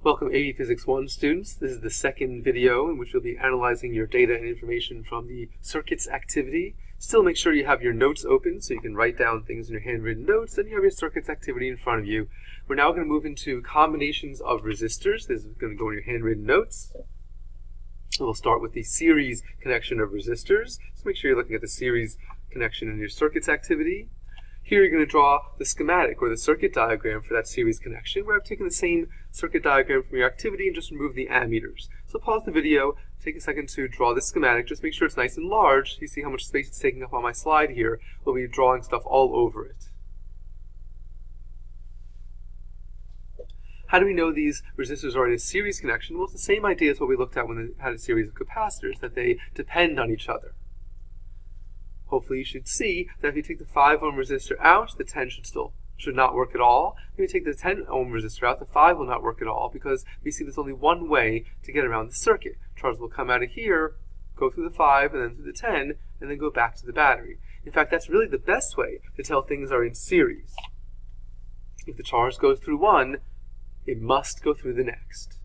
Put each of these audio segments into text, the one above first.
Welcome AV Physics 1 students. This is the second video in which we'll be analyzing your data and information from the circuits activity. Still make sure you have your notes open so you can write down things in your handwritten notes and you have your circuits activity in front of you. We're now going to move into combinations of resistors. This is going to go in your handwritten notes. We'll start with the series connection of resistors. So make sure you're looking at the series connection in your circuits activity. Here you're going to draw the schematic or the circuit diagram for that series connection, where I've taken the same circuit diagram from your activity and just removed the ammeters. So pause the video, take a second to draw the schematic, just make sure it's nice and large. You see how much space it's taking up on my slide here. We'll be drawing stuff all over it. How do we know these resistors are in a series connection? Well, it's the same idea as what we looked at when we had a series of capacitors, that they depend on each other. Hopefully you should see that if you take the 5 ohm resistor out, the 10 should not work at all. If you take the 10 ohm resistor out, the 5 will not work at all, because we see there's only one way to get around the circuit. Charge will come out of here, go through the 5, and then through the 10, and then go back to the battery. In fact, that's really the best way to tell things are in series. If the charge goes through one, it must go through the next.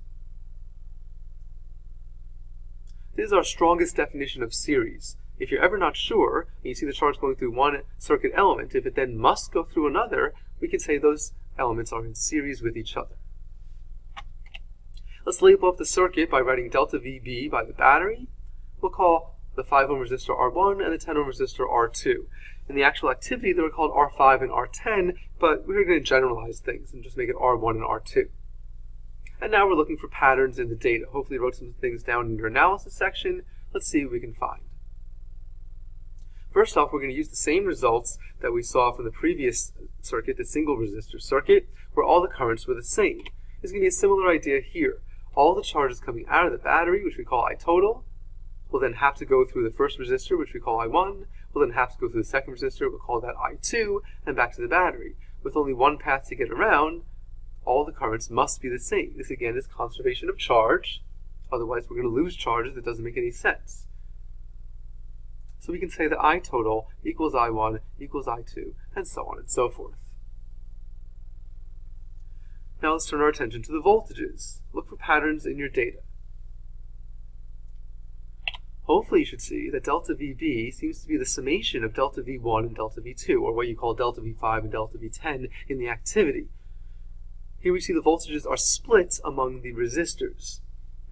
This is our strongest definition of series. If you're ever not sure, and you see the charge going through one circuit element, if it then must go through another, we can say those elements are in series with each other. Let's label up the circuit by writing delta VB by the battery. We'll call the 5 ohm resistor R1 and the 10 ohm resistor R2. In the actual activity, they were called R5 and R10, but we're going to generalize things and just make it R1 and R2. And now we're looking for patterns in the data. Hopefully you wrote some things down in your analysis section. Let's see what we can find. First off, we're going to use the same results that we saw from the previous circuit, the single resistor circuit, where all the currents were the same. There's going to be a similar idea here. All the charges coming out of the battery, which we call I total, will then have to go through the first resistor, which we call I1, will then have to go through the second resistor, we'll call that I2, and back to the battery. With only one path to get around, all the currents must be the same. This again is conservation of charge, otherwise we're going to lose charges. That doesn't make any sense. So we can say that I total equals I1 equals I2, and so on and so forth. Now let's turn our attention to the voltages. Look for patterns in your data. Hopefully you should see that delta VB seems to be the summation of delta V1 and delta V2, or what you call delta V5 and delta V10 in the activity. Here we see the voltages are split among the resistors.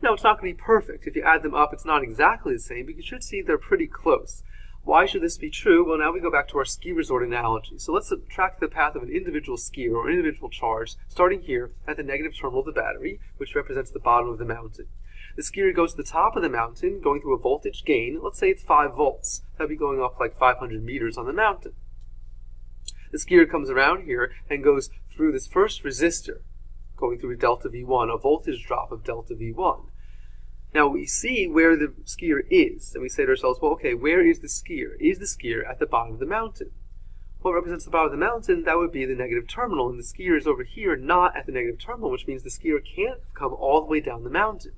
Now, it's not going to be perfect. If you add them up, it's not exactly the same, but you should see they're pretty close. Why should this be true? Well, now we go back to our ski resort analogy. So let's subtract the path of an individual skier or individual charge, starting here at the negative terminal of the battery, which represents the bottom of the mountain. The skier goes to the top of the mountain, going through a voltage gain. Let's say it's 5 volts. That'd be going up like 500 meters on the mountain. The skier comes around here and goes through this first resistor, going through a delta V1, a voltage drop of delta V1. Now we see where the skier is, and we say to ourselves, well, okay, where is the skier? Is the skier at the bottom of the mountain? What represents the bottom of the mountain? That would be the negative terminal, and the skier is over here, not at the negative terminal, which means the skier can't come all the way down the mountain.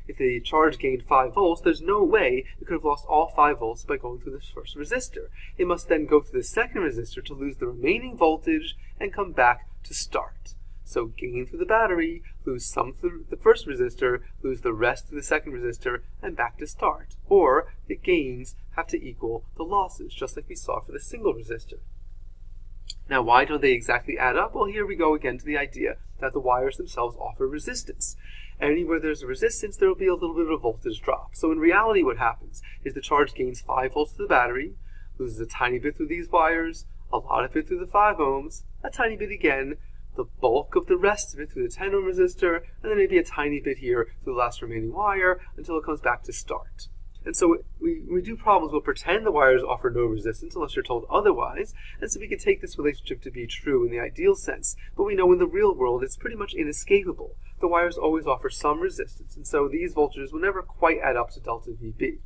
If the charge gained 5 volts, there's no way it could have lost all 5 volts by going through this first resistor. It must then go through the second resistor to lose the remaining voltage and come back to start. So gain through the battery, lose some through the first resistor, lose the rest through the second resistor, and back to start. Or the gains have to equal the losses, just like we saw for the single resistor. Now, why don't they exactly add up? Well, here we go again to the idea that the wires themselves offer resistance. Anywhere there's a resistance, there will be a little bit of a voltage drop. So in reality, what happens is the charge gains 5 volts to the battery, loses a tiny bit through these wires, a lot of it through the 5 ohms, a tiny bit again, the bulk of the rest of it through the 10 ohm resistor, and then maybe a tiny bit here through the last remaining wire until it comes back to start. And so we do problems, we'll pretend the wires offer no resistance unless you're told otherwise, and so we can take this relationship to be true in the ideal sense, but we know in the real world it's pretty much inescapable. The wires always offer some resistance, and so these voltages will never quite add up to delta VB.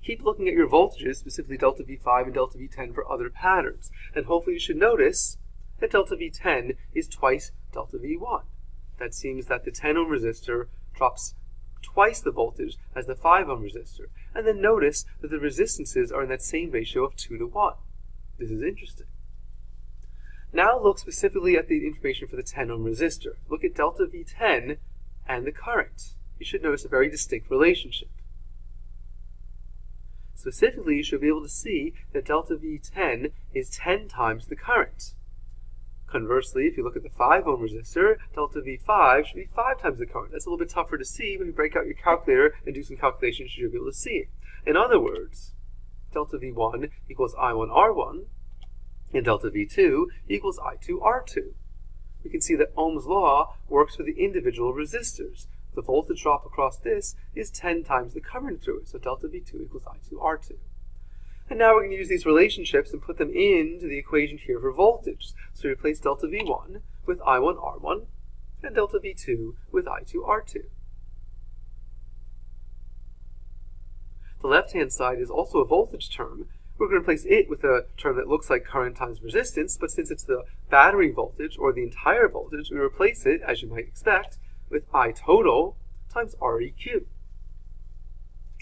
Keep looking at your voltages, specifically delta V5 and delta V10 for other patterns, and hopefully you should notice that delta V10 is twice delta V1. That seems that the 10 ohm resistor drops twice the voltage as the 5 ohm resistor. And then notice that the resistances are in that same ratio of 2 to 1. This is interesting. Now look specifically at the information for the 10 ohm resistor. Look at delta V10 and the current. You should notice a very distinct relationship. Specifically, you should be able to see that delta V10 is 10 times the current. Conversely, if you look at the 5 ohm resistor, delta V5 should be 5 times the current. That's a little bit tougher to see, but if you break out your calculator and do some calculations, you should be able to see it. In other words, delta V1 equals I1R1, and delta V2 equals I2R2. We can see that Ohm's law works for the individual resistors. The voltage drop across this is 10 times the current through it, so delta V2 equals I2R2. And now we're going to use these relationships and put them into the equation here for voltage. So replace delta V1 with I1R1 and delta V2 with I2R2. The left-hand side is also a voltage term. We're going to replace it with a term that looks like current times resistance, but since it's the battery voltage or the entire voltage, we replace it, as you might expect, with I total times REQ.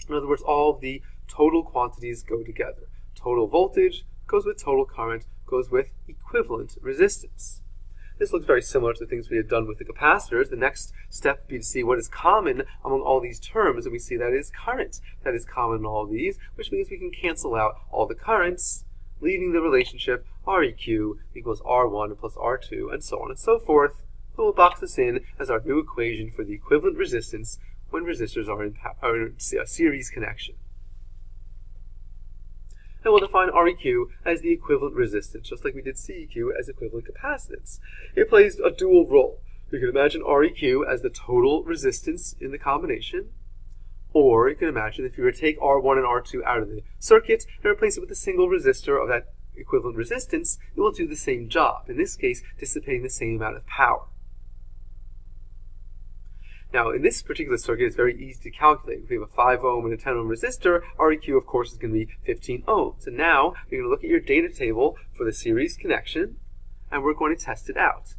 In other words, all of the total quantities go together. Total voltage goes with total current, goes with equivalent resistance. This looks very similar to the things we had done with the capacitors. The next step would be to see what is common among all these terms, and we see that it is current that is common in all of these, which means we can cancel out all the currents, leaving the relationship REQ equals R1 plus R2, and so on and so forth. We'll box this in as our new equation for the equivalent resistance when resistors are in a series connection. And we'll define REQ as the equivalent resistance, just like we did CEQ as equivalent capacitance. It plays a dual role. You can imagine REQ as the total resistance in the combination, or you can imagine if you were to take R1 and R2 out of the circuit and replace it with a single resistor of that equivalent resistance, it will do the same job, in this case dissipating the same amount of power. Now, in this particular circuit, it's very easy to calculate. If we have a 5 ohm and a 10 ohm resistor, REQ, of course, is going to be 15 ohms. And now, you're going to look at your data table for the series connection, and we're going to test it out.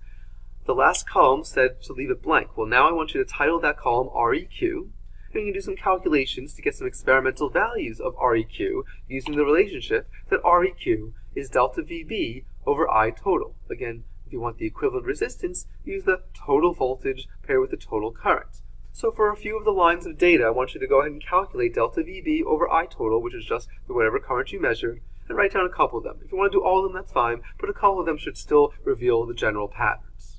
The last column said to leave it blank. Well, now I want you to title that column REQ, and you can do some calculations to get some experimental values of REQ using the relationship that REQ is delta VB over I total. Again, if you want the equivalent resistance, use the total voltage paired with the total current. So for a few of the lines of data, I want you to go ahead and calculate delta VB over I total, which is just whatever current you measured, and write down a couple of them. If you want to do all of them, that's fine, but a couple of them should still reveal the general patterns.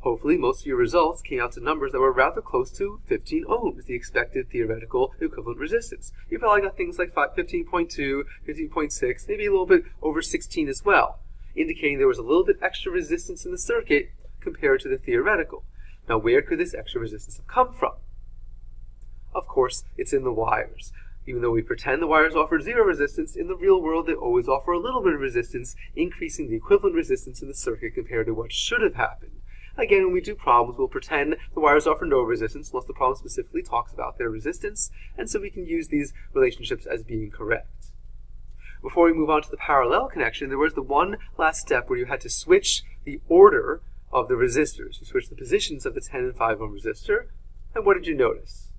Hopefully, most of your results came out to numbers that were rather close to 15 ohms, the expected theoretical equivalent resistance. You probably got things like 15.2, 15.6, maybe a little bit over 16 as well, indicating there was a little bit extra resistance in the circuit compared to the theoretical. Now, where could this extra resistance have come from? Of course, it's in the wires. Even though we pretend the wires offer zero resistance, in the real world they always offer a little bit of resistance, increasing the equivalent resistance in the circuit compared to what should have happened. Again, when we do problems, we'll pretend the wires offer no resistance unless the problem specifically talks about their resistance, and so we can use these relationships as being correct. Before we move on to the parallel connection, there was the one last step where you had to switch the order of the resistors. You switched the positions of the 10 and 5 ohm resistor, and what did you notice?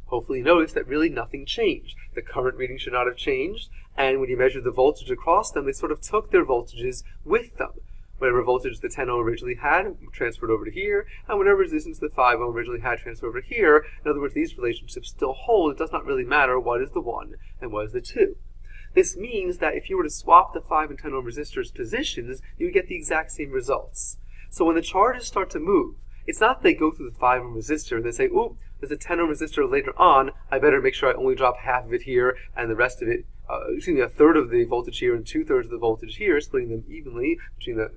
Hopefully you noticed that really nothing changed. The current reading should not have changed, and when you measured the voltage across them, they sort of took their voltages with them. Whatever voltage the 10 ohm originally had transferred over to here, and whatever resistance the 5 ohm originally had transferred over to here. In other words, these relationships still hold. It does not really matter what is the 1 and what is the 2. This means that if you were to swap the 5 and 10 ohm resistors positions, you would get the exact same results. So when the charges start to move, it's not that they go through the 5 ohm resistor and they say, ooh, there's a 10 ohm resistor later on, I better make sure I only drop half of it here and the rest of it, a third of the voltage here and 2/3 of the voltage here, splitting them evenly between the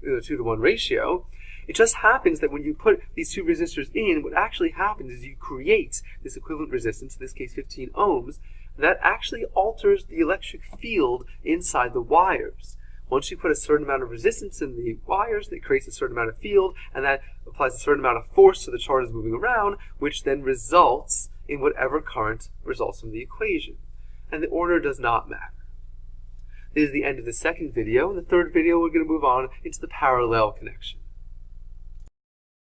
2-to-1 ratio. It just happens that when you put these two resistors in, what actually happens is you create this equivalent resistance, in this case 15 ohms, that actually alters the electric field inside the wires. Once you put a certain amount of resistance in the wires, it creates a certain amount of field, and that applies a certain amount of force to the charges moving around, which then results in whatever current results from the equation. And the order does not matter. This is the end of the second video. In the third video, we're going to move on into the parallel connection.